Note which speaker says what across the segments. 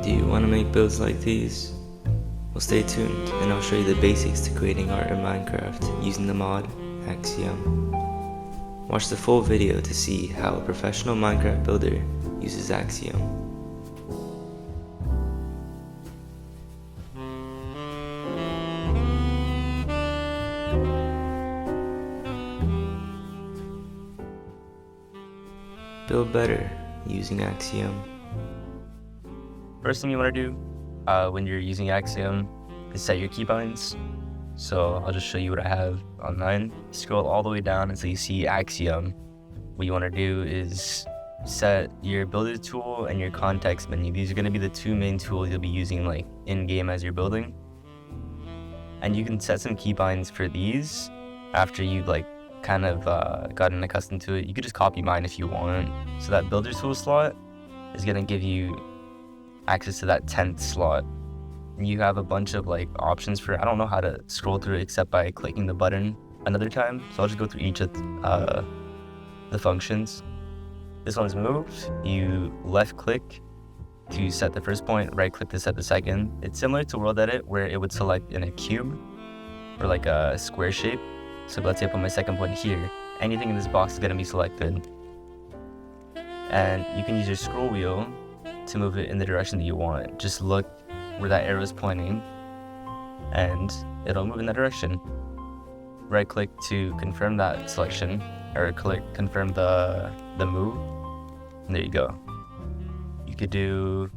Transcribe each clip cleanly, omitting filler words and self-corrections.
Speaker 1: Do you want to make builds like these? Well, stay tuned and I'll show you the basics to creating art in Minecraft using the mod Axiom. Watch the full video to see how a professional Minecraft builder uses Axiom. Build better using Axiom.
Speaker 2: First thing you want to do when you're using Axiom is set your keybinds. So I'll just show you what I have on mine. Scroll all the way down until you see Axiom. What you want to do is set your builder tool and your context menu. These are going to be the two main tools you'll be using like in-game as you're building. And you can set some keybinds for these after you've like kind of gotten accustomed to it. You could just copy mine if you want. So that builder tool slot is going to give you access to that 10th slot. You have a bunch of like options for, I don't know how to scroll through it except by clicking the button another time. So I'll just go through each of the functions. This one's moved. You left click to set the first point, right click to set the second. It's similar to World Edit where it would select in a cube or like a square shape. So let's say I put my second point here. Anything in this box is going to be selected. And you can use your scroll wheel to move it in the direction that you want. Just look where that arrow is pointing and it'll move in that direction. Right click to confirm that selection, or confirm the move, and there you go. You could do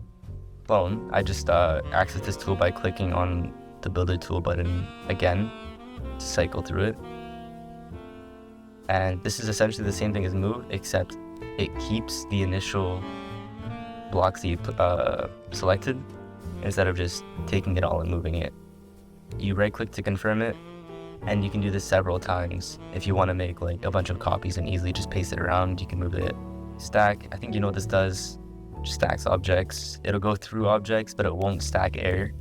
Speaker 2: clone. I just access this tool by clicking on the builder tool button again to cycle through it. And this is essentially the same thing as move, except it keeps the initial blocks that you selected instead of just taking it all and moving it. You right click to confirm it, and you can do this several times. If you want to make like a bunch of copies and easily just paste it around, you can move it. Stack, I think you know what this does. Just stacks objects. It'll go through objects, but it won't stack air.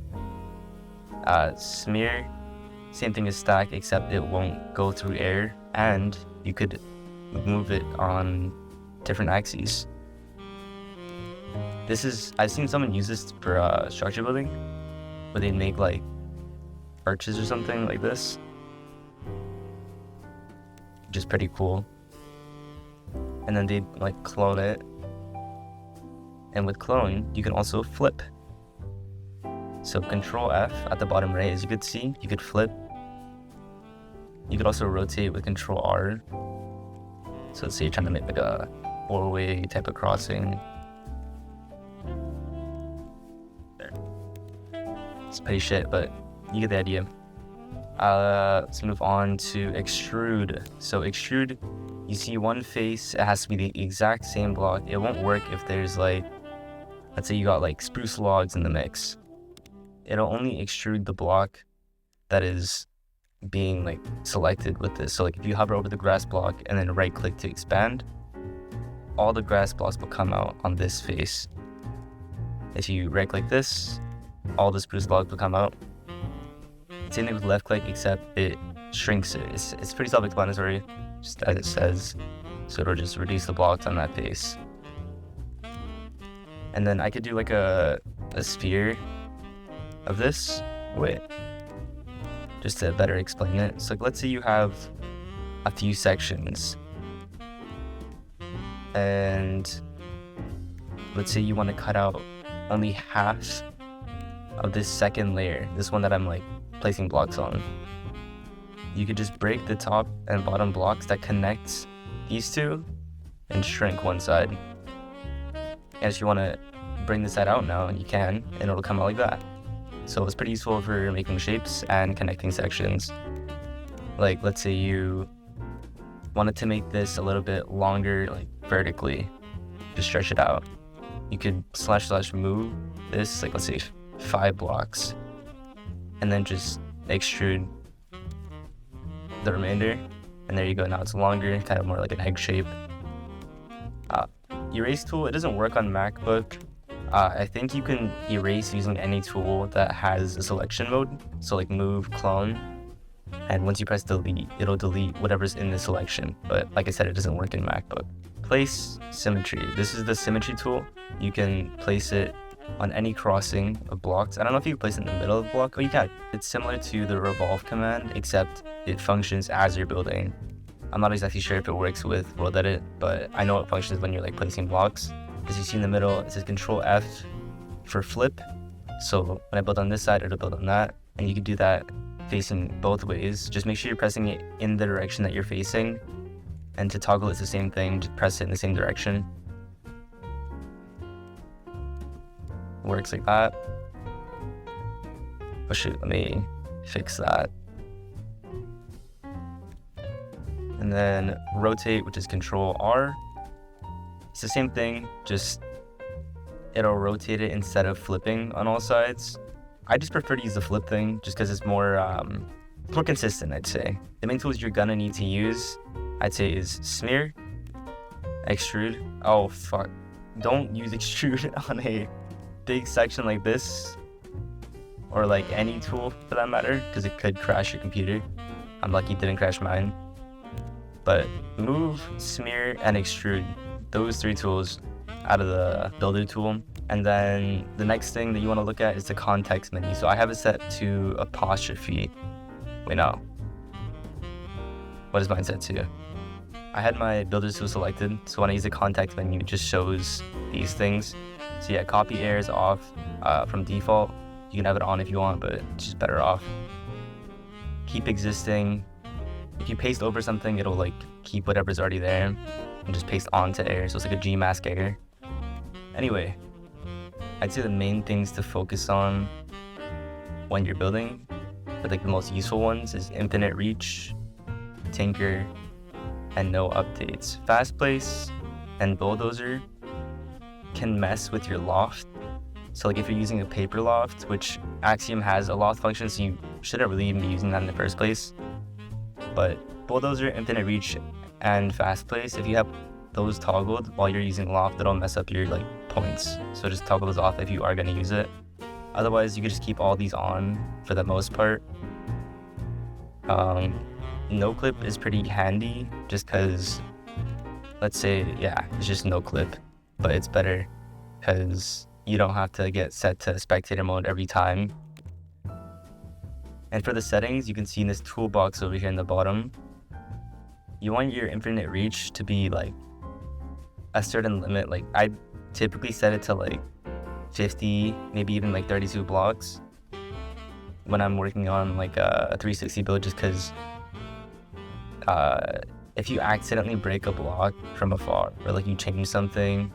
Speaker 2: Smear, same thing as stack, except it won't go through air, and you could move it on different axes. I've seen someone use this for structure building, where they make like arches or something like this, which is pretty cool. And then they like clone it. And with clone, you can also flip. So Control F at the bottom right, as you could see, you could flip. You could also rotate with Control R. So let's say you're trying to make like a 4-way type of crossing. It's pretty shit, but you get the idea. Let's move on to extrude. So extrude, you see one face, it has to be the exact same block. It won't work if there's like, let's say you got like spruce logs in the mix. It'll only extrude the block that is being like selected with this. So like if you hover over the grass block and then right click to expand, all the grass blocks will come out on this face. If you right click this, all the spruce logs will come out. Same thing with left click, except it shrinks it. It's pretty self-explanatory, just as it says. So it'll just reduce the blocks on that face. And then I could do like a sphere of this. Wait, just to better explain it. So like, let's say you have a few sections, and let's say you want to cut out only half of this second layer, this one that I'm like placing blocks on. You could just break the top and bottom blocks that connects these two and shrink one side. And if you want to bring the side out now, you can, and it'll come out like that. So it's pretty useful for making shapes and connecting sections. Like let's say you wanted to make this a little bit longer, like vertically, just stretch it out. You could / move this, like let's say 5 blocks, and then just extrude the remainder, and there you go. Now it's longer, kind of more like an egg shape. Erase tool, it doesn't work on MacBook. I think you can erase using any tool that has a selection mode, so like move, clone, and once you press delete, it'll delete whatever's in the selection. But like I said, it doesn't work in MacBook. Place Symmetry. This is the Symmetry tool. You can place it on any crossing of blocks. I don't know if you can place it in the middle of the block. Oh, you can. It's similar to the revolve command, except it functions as you're building. I'm not exactly sure if it works with World Edit, but I know it functions when you're like placing blocks. As you see in the middle, it says Control F for flip. So when I build on this side, it'll build on that. And you can do that facing both ways. Just make sure you're pressing it in the direction that you're facing. And to toggle, it's the same thing. Just press it in the same direction. Works like that. Oh shoot, let me fix that. And then rotate, which is Control R. It's the same thing, just it'll rotate it instead of flipping on all sides. I just prefer to use the flip thing just because it's more consistent, I'd say. The main tools you're gonna need to use, I'd say, is smear, extrude. Oh fuck, don't use extrude on a big section like this, or like any tool for that matter, because it could crash your computer. I'm lucky it didn't crash mine. But move, smear, and extrude, those three tools out of the builder tool. And then the next thing that you want to look at is the context menu. So I have it set to apostrophe. Wait, no. What is mine set to? I had my builder tool selected, so when I use the context menu, it just shows these things. So yeah, copy errors off from default. You can have it on if you want, but it's just better off. Keep existing. If you paste over something, it'll like keep whatever's already there and just paste onto error. So it's like a Gmask error. Anyway, I'd say the main things to focus on when you're building, but like the most useful ones, is infinite reach, tinker, and no updates. Fast place and bulldozer can mess with your loft. So like if you're using a paper loft, which Axiom has a loft function, so you shouldn't really even be using that in the first place. But bulldozer, infinite reach, and fast place, if you have those toggled while you're using loft, it'll mess up your like points. So just toggle those off if you are going to use it. Otherwise, you can just keep all these on for the most part. No clip is pretty handy just because, let's say, yeah, it's just no clip, but it's better because you don't have to get set to spectator mode every time. And for the settings, you can see in this toolbox over here in the bottom, you want your infinite reach to be like a certain limit. Like I typically set it to like 50, maybe even like 32 blocks when I'm working on like a 360 build, just because if you accidentally break a block from afar or like you change something,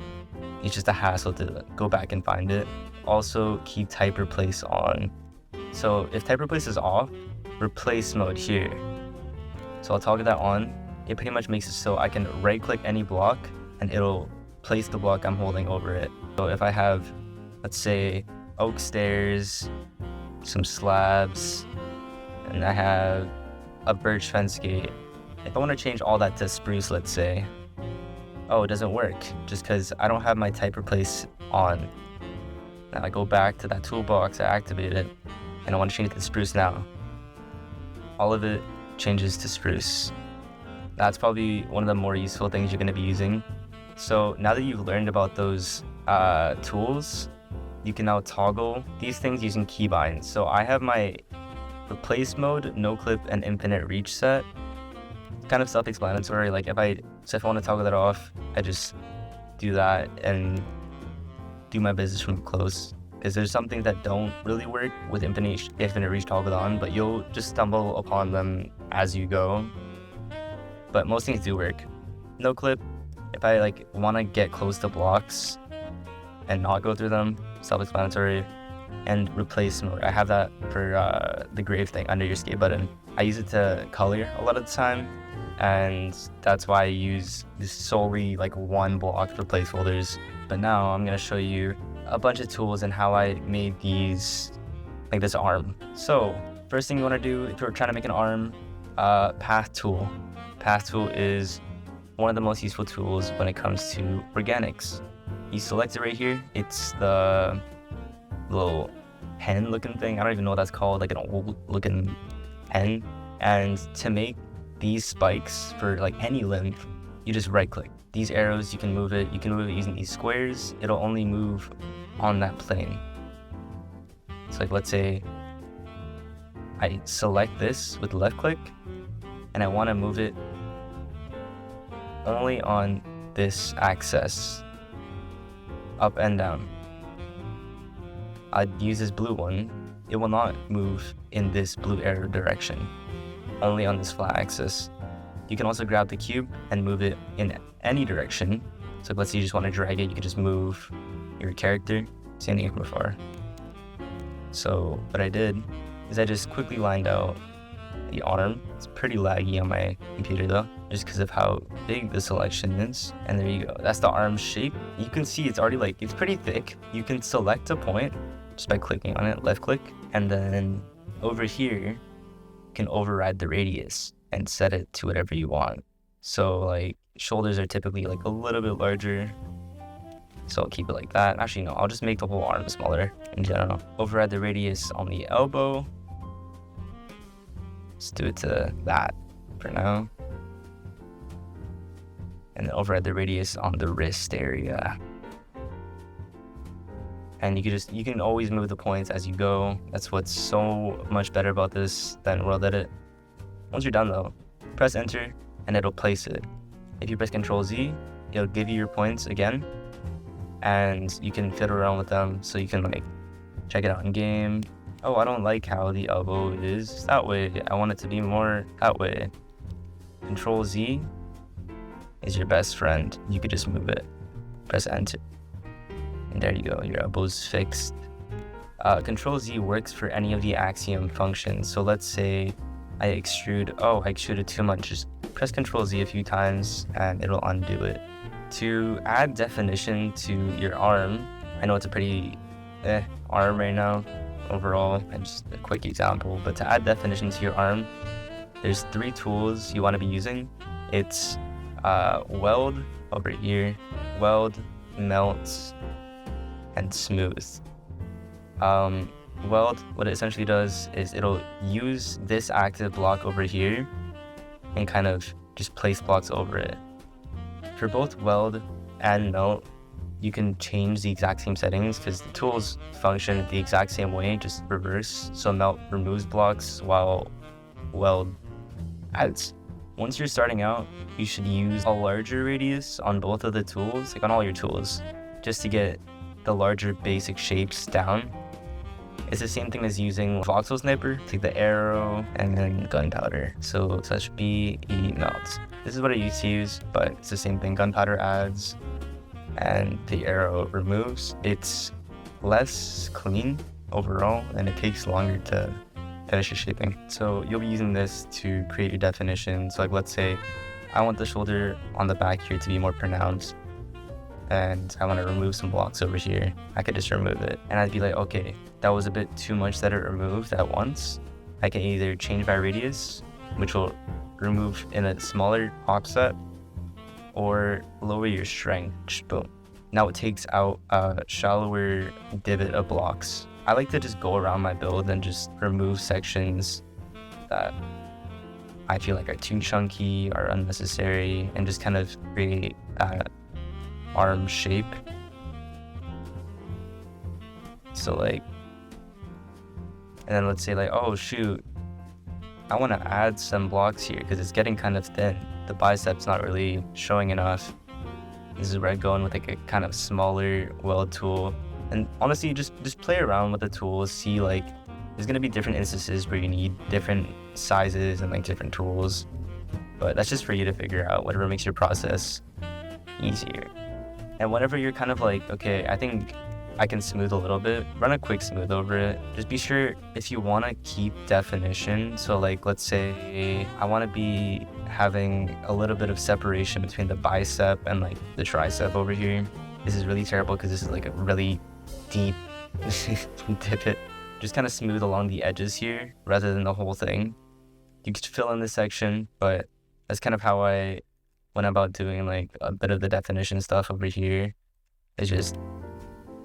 Speaker 2: it's just a hassle to go back and find it. Also, keep type replace on. So if type replace is off, replace mode here. So I'll toggle that on. It pretty much makes it so I can right click any block and it'll place the block I'm holding over it. So if I have, let's say, oak stairs, some slabs, and I have a birch fence gate. If I want to change all that to spruce, let's say, oh, it doesn't work just because I don't have my type replace on. Now I go back to that toolbox, I activate it, and I want to change it to spruce now. All of it changes to spruce. That's probably one of the more useful things you're going to be using. So now that you've learned about those tools, you can now toggle these things using keybinds. So I have my replace mode, no clip, and infinite reach set. It's kind of self-explanatory. Like if I want to toggle that off, I just do that and do my business from close. Because there's some things that don't really work with infinite reach toggled on, but you'll just stumble upon them as you go. But most things do work. No clip, if I like want to get close to blocks and not go through them, self-explanatory. And replace mode, I have that for the grave thing under your escape button. I use it to color a lot of the time, and that's why I use this solely like one block for placeholders. But now I'm gonna show you a bunch of tools and how I made these, like this arm. So first thing you want to do if you're trying to make an arm, path tool. Path tool is one of the most useful tools when it comes to organics. You select it right here. It's the little pen looking thing. I don't even know what that's called, like an old looking pen. And to make these spikes for like any length, you just right click. These arrows, you can move it using these squares. It'll only move on that plane. So like, let's say I select this with left click and I want to move it only on this axis, up and down. I'd use this blue one. It will not move in this blue arrow direction, only on this flat axis. You can also grab the cube and move it in any direction. So let's say you just want to drag it, you can just move your character, same thing from afar. So what I did is I just quickly lined out the arm. It's pretty laggy on my computer though, just because of how big the selection is. And there you go, that's the arm shape. You can see it's already like, it's pretty thick. You can select a point just by clicking on it, left click, and then over here, you can override the radius and set it to whatever you want. So like shoulders are typically like a little bit larger, so I'll keep it like that. Actually no, I'll just make the whole arm smaller in general. Override the radius on the elbow. Let's do it to that for now. And then override the radius on the wrist area. And you can always move the points as you go. That's what's so much better about this than World Edit. Once you're done though, press enter and it'll place it. If you press Ctrl Z, it'll give you your points again, and you can fiddle around with them so you can like check it out in game. Oh, I don't like how the elbow is that way. I want it to be more that way. Ctrl Z is your best friend. You could just move it. Press enter. And there you go, your elbow's fixed. Ctrl Z works for any of the Axiom functions. So let's say I extruded too much. Just press Ctrl Z a few times and it'll undo it. To add definition to your arm, I know it's a pretty arm right now overall, and just a quick example, but to add definition to your arm, there's 3 tools you want to be using. It's weld over here, weld, melt, and smooth. Weld, what it essentially does is it'll use this active block over here and kind of just place blocks over it. For both weld and melt, you can change the exact same settings because the tools function the exact same way, just reverse. So melt removes blocks while weld adds. Once you're starting out, you should use a larger radius on both of the tools, like on all your tools, just to get the larger basic shapes down. It's the same thing as using voxel sniper, take the arrow and then gunpowder. So slash B, E, melt. This is what I used to use, but it's the same thing. Gunpowder adds and the arrow removes. It's less clean overall and it takes longer to finish your shaping. So you'll be using this to create your definition. So like let's say I want the shoulder on the back here to be more pronounced and I want to remove some blocks over here. I could just remove it and I'd be like, okay, that was a bit too much that it removed at once. I can either change by radius, which will remove in a smaller offset, or lower your strength. Boom. Now it takes out a shallower divot of blocks. I like to just go around my build and just remove sections that I feel like are too chunky or unnecessary and just kind of create that arm shape. So like, and then let's say like, oh shoot, I want to add some blocks here because it's getting kind of thin. The bicep's not really showing enough. This is where I'm going with like a kind of smaller weld tool. And honestly, just play around with the tools, see like, there's gonna be different instances where you need different sizes and like different tools. But that's just for you to figure out whatever makes your process easier. And whenever you're kind of like, okay, I think I can smooth a little bit, run a quick smooth over it. Just be sure if you want to keep definition. So like, let's say I want to be having a little bit of separation between the bicep and like the tricep over here. This is really terrible because this is like a really deep divot. Just kind of smooth along the edges here rather than the whole thing. You could fill in this section, but that's kind of how I went about doing like a bit of the definition stuff over here. It's just,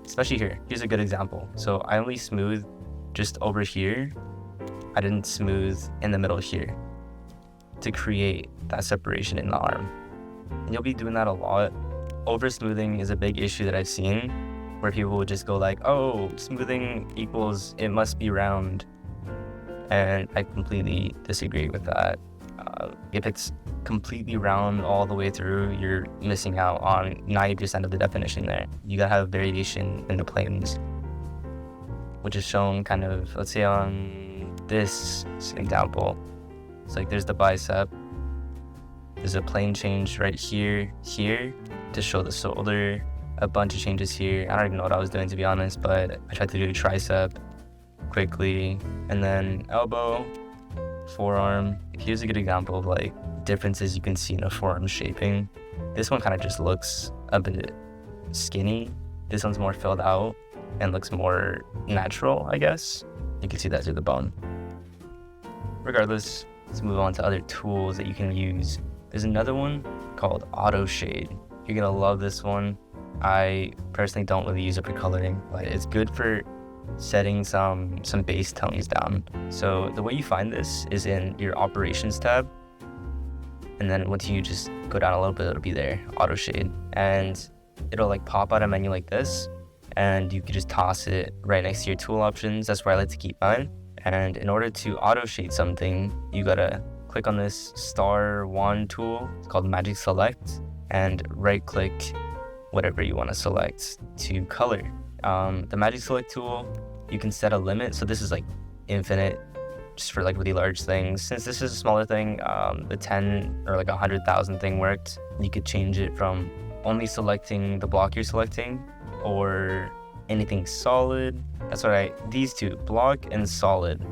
Speaker 2: especially here, here's a good example. So I only smooth just over here. I didn't smooth in the middle here to create that separation in the arm. And you'll be doing that a lot. Over smoothing is a big issue that I've seen. where people would just go like, oh, smoothing equals it must be round. And I completely disagree with that. If it's completely round all the way through, you're missing out on 90% of the definition there. You gotta have variation in the planes, which is shown kind of, let's say on this example. It's like there's the bicep. There's a plane change right here to show the shoulder. A bunch of changes here. I don't even know what I was doing, to be honest, but I tried to do tricep quickly, and then elbow, forearm. Here's a good example of like differences you can see in a forearm shaping. This one kind of just looks a bit skinny. This one's more filled out and looks more natural, I guess. You can see that through the bone. Regardless, let's move on to other tools that you can use. There's another one called auto shade. You're gonna love this one. I personally don't really use it for coloring, but it's good for setting some base tones down. So the way you find this is in your operations tab, and then once you just go down a little bit, it'll be there, auto shade, and it'll like pop out a menu like this, and you can just toss it right next to your tool options. That's where I like to keep mine. And in order to auto shade something, you gotta click on this star wand tool. It's called Magic Select, and right click whatever you want to select to color. The Magic Select tool, you can set a limit. So this is like infinite, just for like really large things. Since this is a smaller thing, the 10 or like 100,000 thing worked. You could change it from only selecting the block you're selecting or anything solid. That's what these two, block and solid.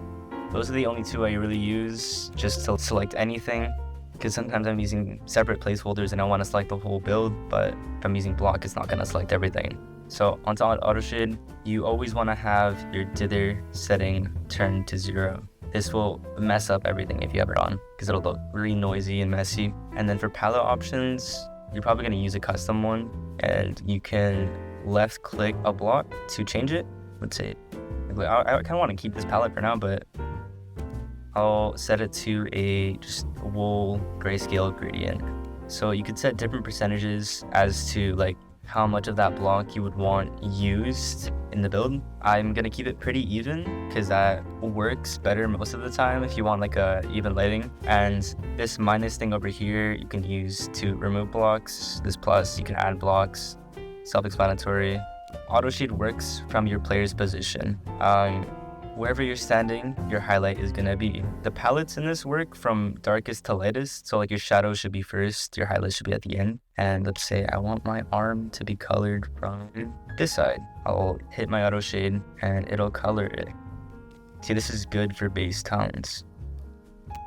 Speaker 2: Those are the only two I really use just to select anything, because sometimes I'm using separate placeholders and I want to select the whole build, but if I'm using block, it's not going to select everything. So on auto shade, you always want to have your dither setting turned to 0. This will mess up everything if you have it on, because it'll look really noisy and messy. And then for palette options, you're probably going to use a custom one, and you can left click a block to change it. Let's say, I kind of want to keep this palette for now, but I'll set it to a just wool grayscale gradient. So you could set different percentages as to like how much of that block you would want used in the build. I'm gonna keep it pretty even because that works better most of the time if you want like a even lighting. And this minus thing over here you can use to remove blocks. This plus you can add blocks. Self-explanatory. Auto shade works from your player's position. Wherever you're standing, your highlight is gonna be. The palettes in this work from darkest to lightest. So like your shadow should be first, your highlight should be at the end. And let's say I want my arm to be colored from this side. I'll hit my auto shade and it'll color it. See, this is good for base tones.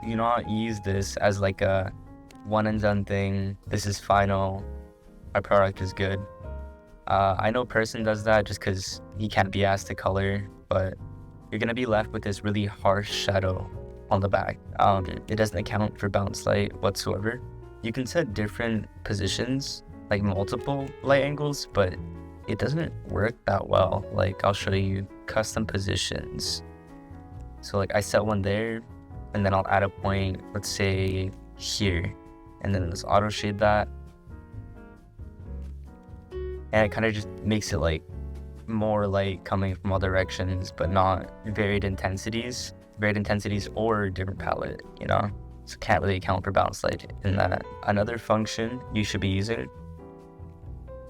Speaker 2: Do not use this as like a one and done thing. This is final. Our product is good. I know Person does that just because he can't be asked to color, but you're gonna be left with this really harsh shadow on the back. It doesn't account for bounce light whatsoever. You can set different positions, like multiple light angles, but it doesn't work that well. Like I'll show you custom positions. So like I set one there, and then I'll add a point, let's say here, and then let's auto shade that. And it kind of just makes it like more light coming from all directions, but not varied intensities or different palette, you know? So can't really account for bounce light in that. Another function you should be using,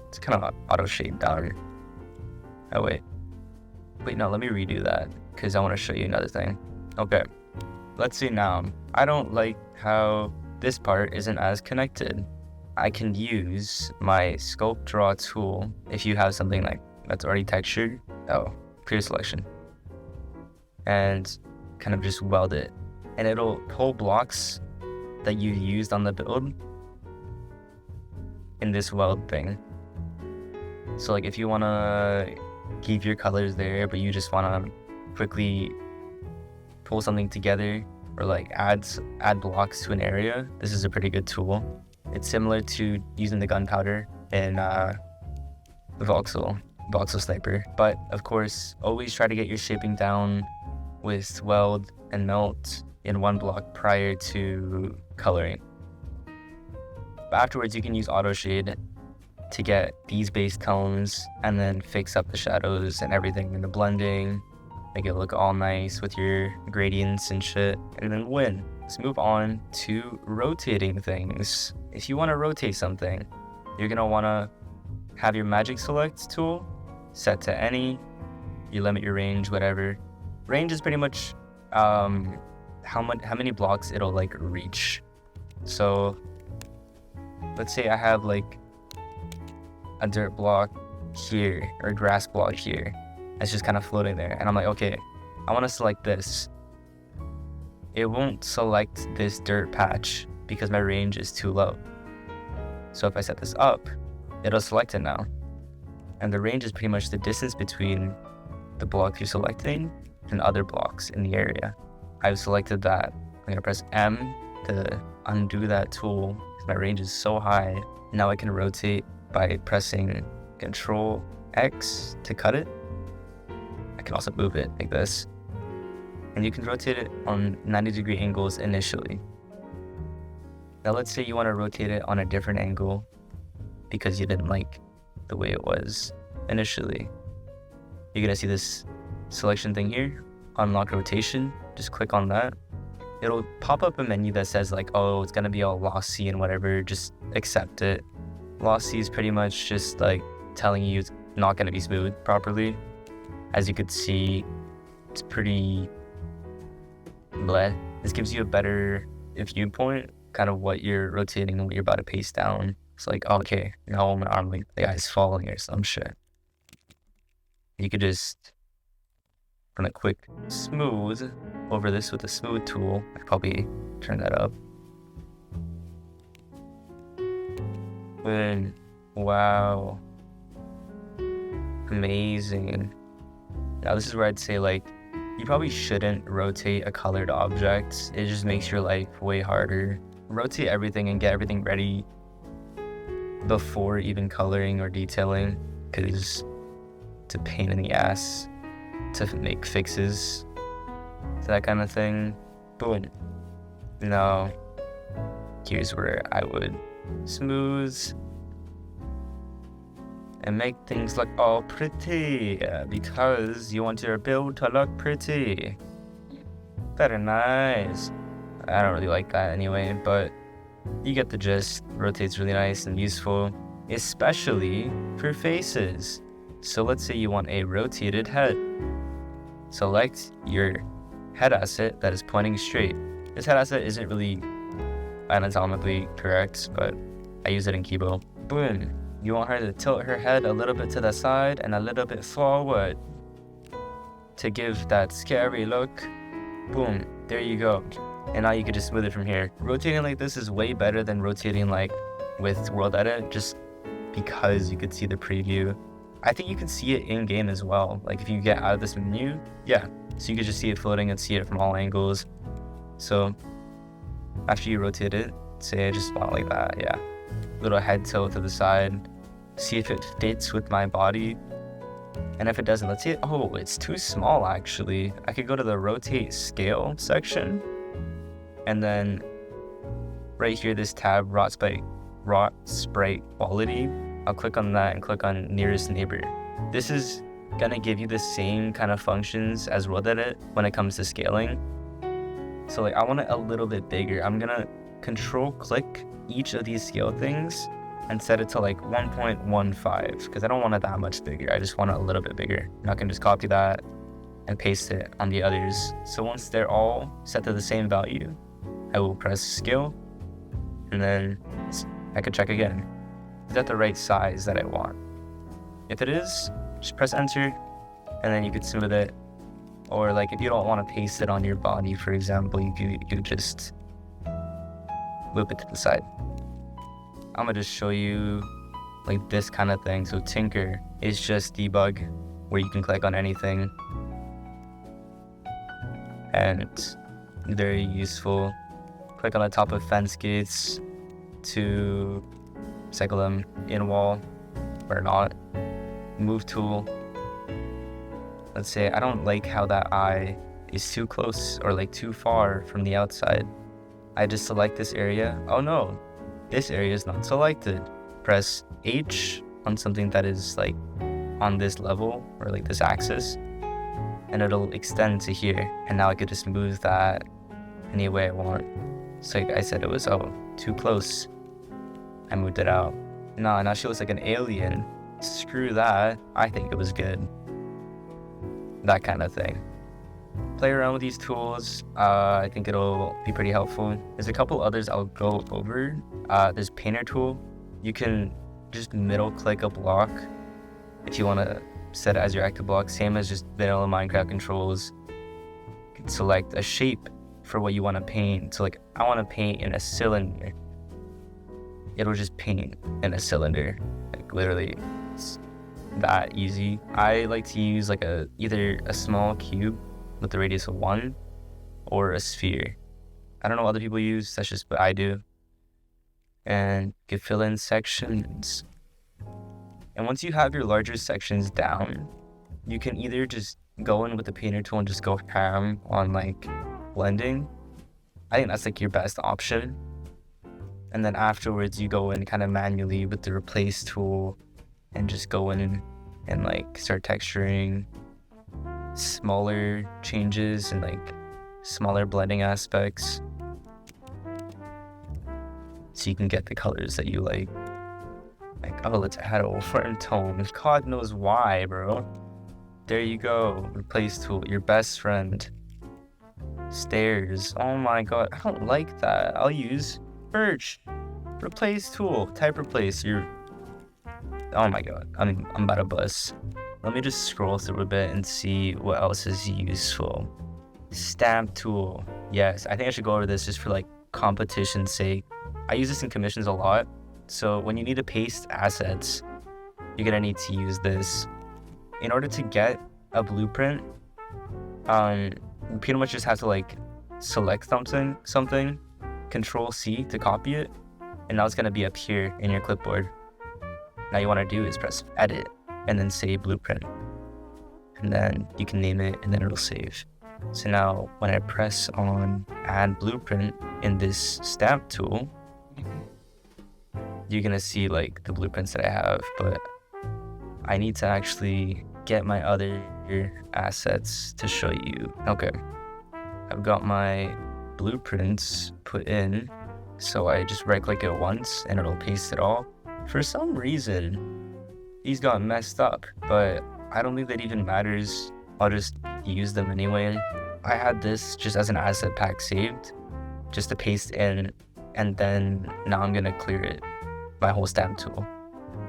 Speaker 2: it's kind of auto shade down. Oh wait, no, let me redo that because I want to show you another thing. Okay, let's see now. I don't like how this part isn't as connected. I can use my sculpt draw tool if you have something like that's already textured. Oh, clear selection. And kind of just weld it. And it'll pull blocks that you used on the build in this weld thing. So like if you want to keep your colors there, but you just want to quickly pull something together or like add blocks to an area, this is a pretty good tool. It's similar to using the gunpowder in voxel sniper, but of course always try to get your shaping down with weld and melt in one block prior to coloring. But afterwards you can use auto shade to get these base tones and then fix up the shadows and everything in the blending, make it look all nice with your gradients and shit, and then win. Let's move on to rotating things. If you want to rotate something, you're gonna want to have your magic select tool set to any. You limit your range, whatever. Range is pretty much how many blocks it'll like reach. So let's say I have like a dirt block here or a grass block here. It's just kind of floating there, and I'm like, okay, I want to select this. It won't select this dirt patch because my range is too low. So if I set this up, it'll select it now. And the range is pretty much the distance between the block you're selecting and other blocks in the area. I've selected that. I'm gonna press M to undo that tool because my range is so high. Now I can rotate by pressing Control X to cut it. I can also move it like this. And you can rotate it on 90-degree angles initially. Now let's say you want to rotate it on a different angle because you didn't like the way it was initially. You're gonna see this selection thing here, unlock rotation. Just click on that. It'll pop up a menu that says like, oh, it's gonna be all lossy and whatever, just accept it. Lossy is pretty much just like telling you it's not gonna be smooth properly. As you could see, it's pretty bleh. This gives you a better viewpoint, kind of what you're rotating and what you're about to paste down. It's like, okay, now my arm like the guy's falling or some shit. You could just run a quick smooth over this with the smooth tool. I could probably turn that up. And wow, amazing. Now this is where I'd say like, you probably shouldn't rotate a colored object. It just makes your life way harder. Rotate everything and get everything ready before even coloring or detailing, because it's a pain in the ass to make fixes to that kind of thing. Boom. Now, here's where I would smooth and make things look all pretty, because you want your build to look pretty. Very nice. I don't really like that anyway, but you get the gist. Rotates really nice and useful, especially for faces. So let's say you want a rotated head. Select your head asset that is pointing straight. This head asset isn't really anatomically correct, but I use it in Kibo. Boom. You want her to tilt her head a little bit to the side and a little bit forward to give that scary look. Boom. There you go. And now you can just smooth it from here. Rotating like this is way better than rotating like with World Edit, just because you could see the preview. I think you can see it in game as well. Like if you get out of this menu, yeah. So you can just see it floating and see it from all angles. So after you rotate it, say I just want like that, yeah. Little head tilt to the side. See if it fits with my body. And if it doesn't, let's see it. Oh, it's too small actually. I could go to the rotate scale section. And then right here, this tab, Rot Sprite Quality. I'll click on that and click on Nearest Neighbor. This is gonna give you the same kind of functions as World Edit when it comes to scaling. So like I want it a little bit bigger. I'm gonna control click each of these scale things and set it to like 1.15 because I don't want it that much bigger. I just want it a little bit bigger. And I can just copy that and paste it on the others. So once they're all set to the same value, I will press scale and then I can check again. Is that the right size that I want? If it is, just press enter and then you can smooth it. Or like if you don't want to paste it on your body, for example, you just move it to the side. I'm gonna just show you like this kind of thing. So Tinker is just debug, where you can click on anything. And it's very useful. Click on the top of fence gates to cycle them in wall or not. Move tool. Let's say I don't like how that eye is too close or like too far from the outside. I just select this area. Oh no, this area is not selected. press H on something that is like on this level or like this axis, and it'll extend to here, and now I could just move that any way I want. So like I said, it was too close. I moved it out. Now she looks like an alien. Screw that. I think it was good. That kind of thing. Play around with these tools. I think it'll be pretty helpful. There's a couple others I'll go over. There's painter tool. You can just middle click a block if you want to set it as your active block, same as just vanilla Minecraft controls. You can select a shape for what you want to paint. So like I want to paint in a cylinder. It'll just paint in a cylinder. Like literally, it's that easy. I like to use like either a small cube with the radius of 1 or a sphere. I don't know what other people use, that's just what I do. And you can fill in sections. And once you have your larger sections down, you can either just go in with the painter tool and just go ham on like blending. I think that's like your best option. And then afterwards you go in kind of manually with the replace tool and just go in and like start texturing smaller changes and like smaller blending aspects, so you can get the colors that you like. Like, oh, let's add a warm tone. God knows why, bro. There you go. Replace tool, your best friend. Stairs. Oh my god, I don't like that. I'll use birch. Replace tool. Type replace. Oh my god, I'm about to bust. Let me just scroll through a bit and see what else is useful. Stamp tool. Yes, I think I should go over this just for like competition's sake. I use this in commissions a lot. So when you need to paste assets, you're gonna need to use this. In order to get a blueprint, you pretty much just have to like select something, Control C to copy it, and now it's gonna be up here in your clipboard. Now you wanna do is press edit and then save blueprint. And then you can name it and then it'll save. So now when I press on add blueprint in this stamp tool, you're gonna see like the blueprints that I have, but I need to actually get my other assets to show you. Okay, I've got my blueprints put in, so I just right click it once and it'll paste it all. For some reason, these got messed up, but I don't think that even matters. I'll just use them anyway. I had this just as an asset pack saved, just to paste in, and then now I'm gonna clear it, my whole stamp tool.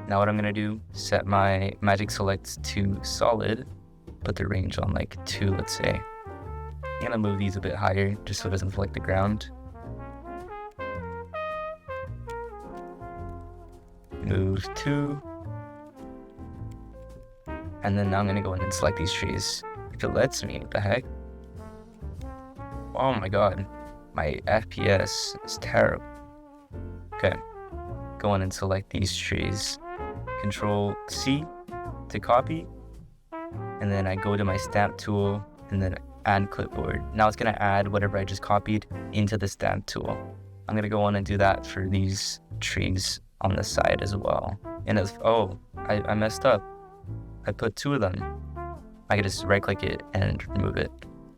Speaker 2: Now what I'm gonna do, set my magic select to solid, put the range on like 2, let's say. I'm gonna move these a bit higher just so it doesn't flick the ground. Move 2. And then now I'm gonna go in and select these trees. If it lets me, what the heck? Oh my god, my FPS is terrible. Okay, go in and select these trees. Control C to copy. And then I go to my stamp tool and then add clipboard. Now it's gonna add whatever I just copied into the stamp tool. I'm gonna go on and do that for these trees on the side as well. And if, I messed up. I put 2 of them. I can just right click it and remove it.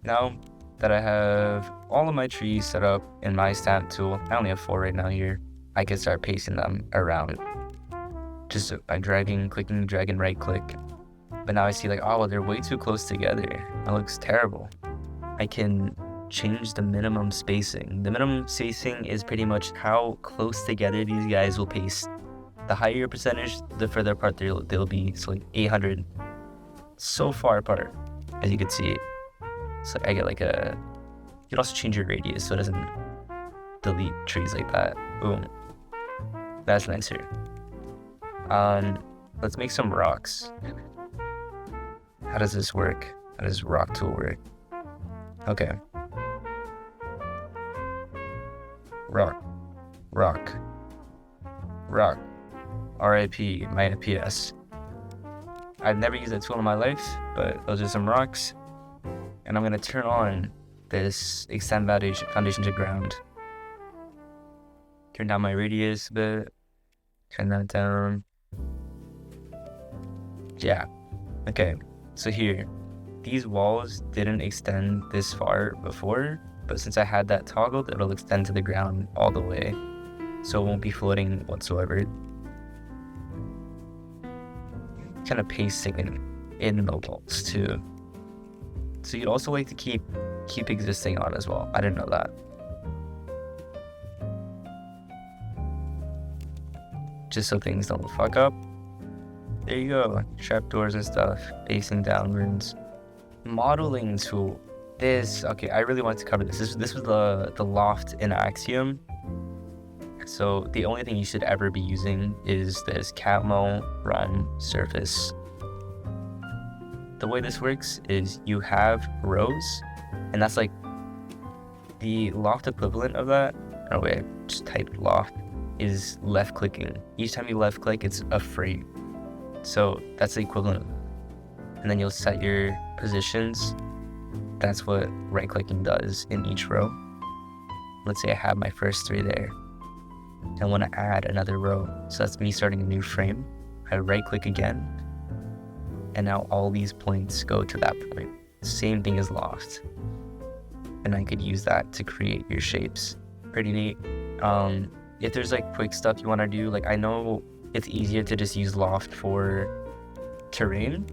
Speaker 2: Now that I have all of my trees set up in my stamp tool, I only have 4 right now here, I can start pasting them around. Just by dragging, clicking, drag and right click. But now I see like, oh, they're way too close together. That looks terrible. I can change the minimum spacing. The minimum spacing is pretty much how close together these guys will paste. The higher your percentage, the further apart they'll be. So like 800, so far apart, as you can see. So I get like you can also change your radius so it doesn't delete trees like that. Boom. That's nicer. Let's make some rocks. How does this work? How does rock tool work? Okay. Rock. RIP, my FPS. I've never used that tool in my life, but those are some rocks. And I'm gonna turn on this extend foundation to ground. Turn down my radius a bit. Turn that down. Yeah. Okay. So here, these walls didn't extend this far before, but since I had that toggled, it'll extend to the ground all the way. So it won't be floating whatsoever. Kind of pasting in the walls too. So you'd also like to keep existing on as well. I didn't know that. Just so things don't fuck up. There you go. Trapdoors and stuff. Facing downwards. Modeling tool. Okay, I really wanted to cover this. This was the Loft in Axiom. So the only thing you should ever be using is this Catmo Run Surface. The way this works is you have rows, and that's like the Loft equivalent of that. Oh wait, I just typed Loft, is left clicking. Each time you left click, it's a frame. So that's the equivalent. And then you'll set your positions. That's what right clicking does in each row. Let's say I have my first 3 there. I want to add another row. So that's me starting a new frame. I right click again. And now all these points go to that point. Same thing as Loft. And I could use that to create your shapes. Pretty neat. If there's like quick stuff you want to do, like I know it's easier to just use Loft for terrain,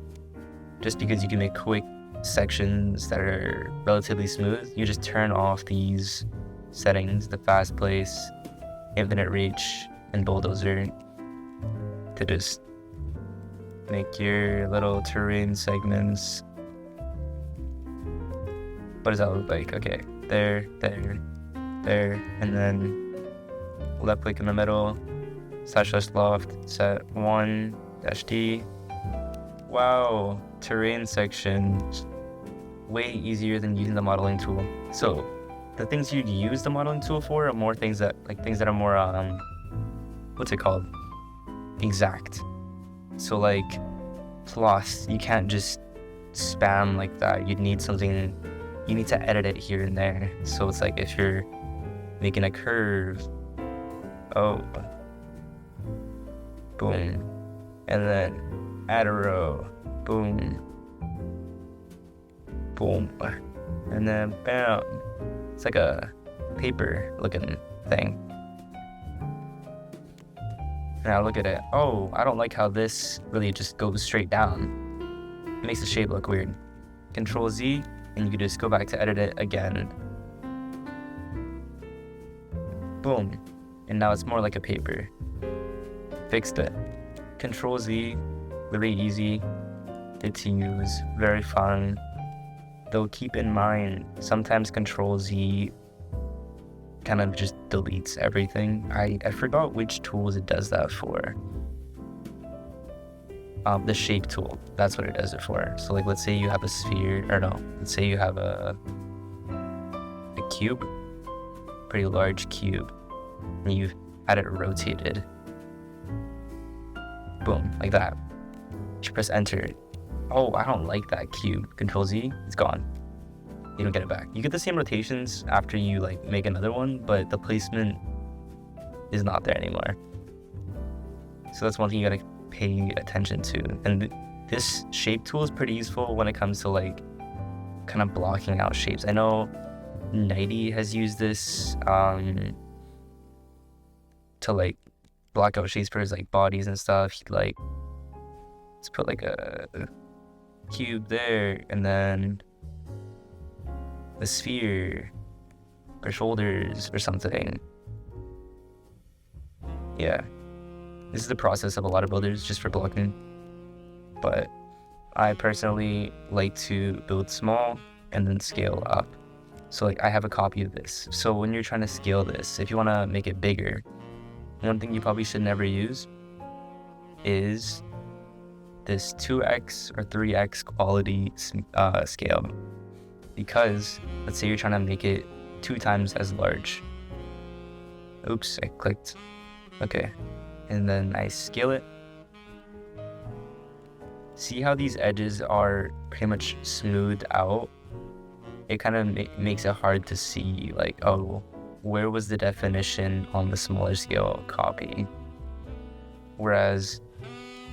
Speaker 2: just because you can make quick sections that are relatively smooth. You just turn off these settings, the fast place, infinite reach, and bulldozer, to just make your little terrain segments. What does that look like? Okay, there, and then left click in the middle, / loft, set 1-D. Wow, terrain section. Way easier than using the modeling tool. So the things you'd use the modeling tool for are more things that are more what's it called? Exact. So like plus, you can't just spam like that. You'd need something, you need to edit it here and there. So it's like if you're making a curve, oh, boom, and then add a row, boom, boom, and then bam. It's like a paper looking thing. Now look at it. Oh, I don't like how this really just goes straight down. It makes the shape look weird. Control Z, and you can just go back to edit it again. Boom. And now it's more like a paper. Fixed it. Control Z, very easy to use, very fun. Though keep in mind, sometimes Control Z kind of just deletes everything. I forgot which tools it does that for. The shape tool, that's what it does it for. So like let's say you have a sphere, or no, let's say you have a cube, pretty large cube, and you've had it rotated. Boom, like that. You press enter. Oh, I don't like that cube. Control Z, it's gone. You don't get it back. You get the same rotations after you like make another one, but the placement is not there anymore. So that's one thing you gotta pay attention to. And this shape tool is pretty useful when it comes to like kind of blocking out shapes. I know Nighty has used this to like block out shapes for his like bodies and stuff. He'd like, let's put like a cube there, and then a sphere or shoulders or something. Yeah, this is the process of a lot of builders just for blocking, but I personally like to build small and then scale up. So like I have a copy of this. So when you're trying to scale this, if you want to make it bigger, one thing you probably should never use is this 2x or 3x quality scale, because let's say you're trying to make it 2 times as large. Oops, I clicked. Okay, and then I scale it. See how these edges are pretty much smoothed out? It kind of makes it hard to see, like, oh, where was the definition on the smaller scale copy? Whereas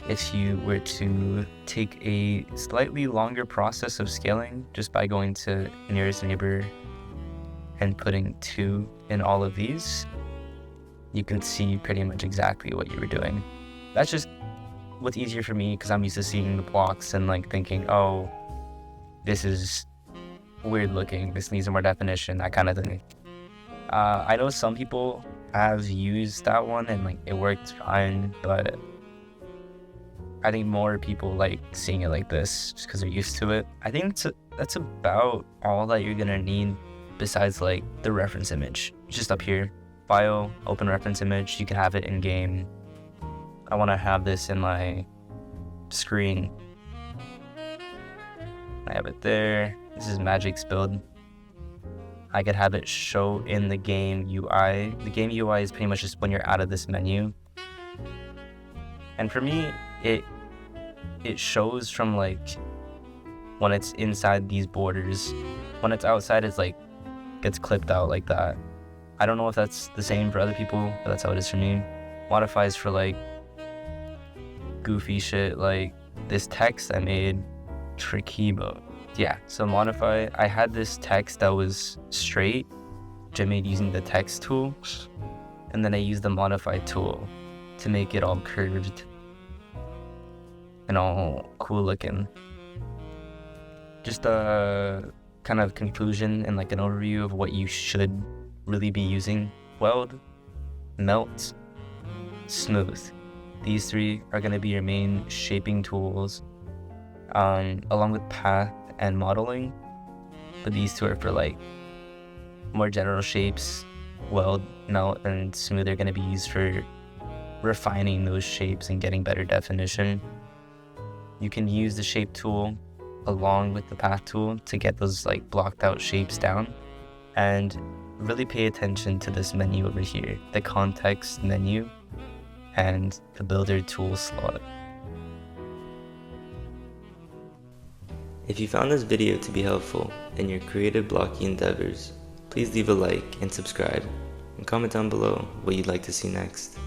Speaker 2: if you were to take a slightly longer process of scaling just by going to nearest neighbor and putting 2 in all of these, you can see pretty much exactly what you were doing. That's just what's easier for me because I'm used to seeing the blocks and like thinking, oh, this is weird looking, this needs more definition, that kind of thing. I know some people have used that one and like it worked fine, but I think more people like seeing it like this just because they're used to it. I think that's about all that you're gonna need besides like the reference image. Just up here, file, open reference image, you can have it in game. I want to have this in my screen. I have it there. This is Magic's build. I could have it show in the game UI. The game UI is pretty much just when you're out of this menu. And for me, it shows from like when it's inside these borders. When it's outside, it's like gets clipped out like that. I don't know if that's the same for other people, but that's how it is for me. Modifies for like goofy shit like this text I made tricky mode. Yeah, so modify, I had this text that was straight, which I made using the text tool, and then I used the modify tool to make it all curved and all cool looking. Just a kind of conclusion and like an overview of what you should really be using. Weld, melt, smooth. These 3 are going to be your main shaping tools, along with path and modeling, but these 2 are for like more general shapes. Weld, melt, and smooth are going to be used for refining those shapes and getting better definition. You can use the shape tool along with the path tool to get those like blocked out shapes down, and really pay attention to this menu over here, the context menu and the builder tool slot.
Speaker 1: If you found this video to be helpful in your creative blocking endeavors, please leave a like and subscribe, and comment down below what you'd like to see next.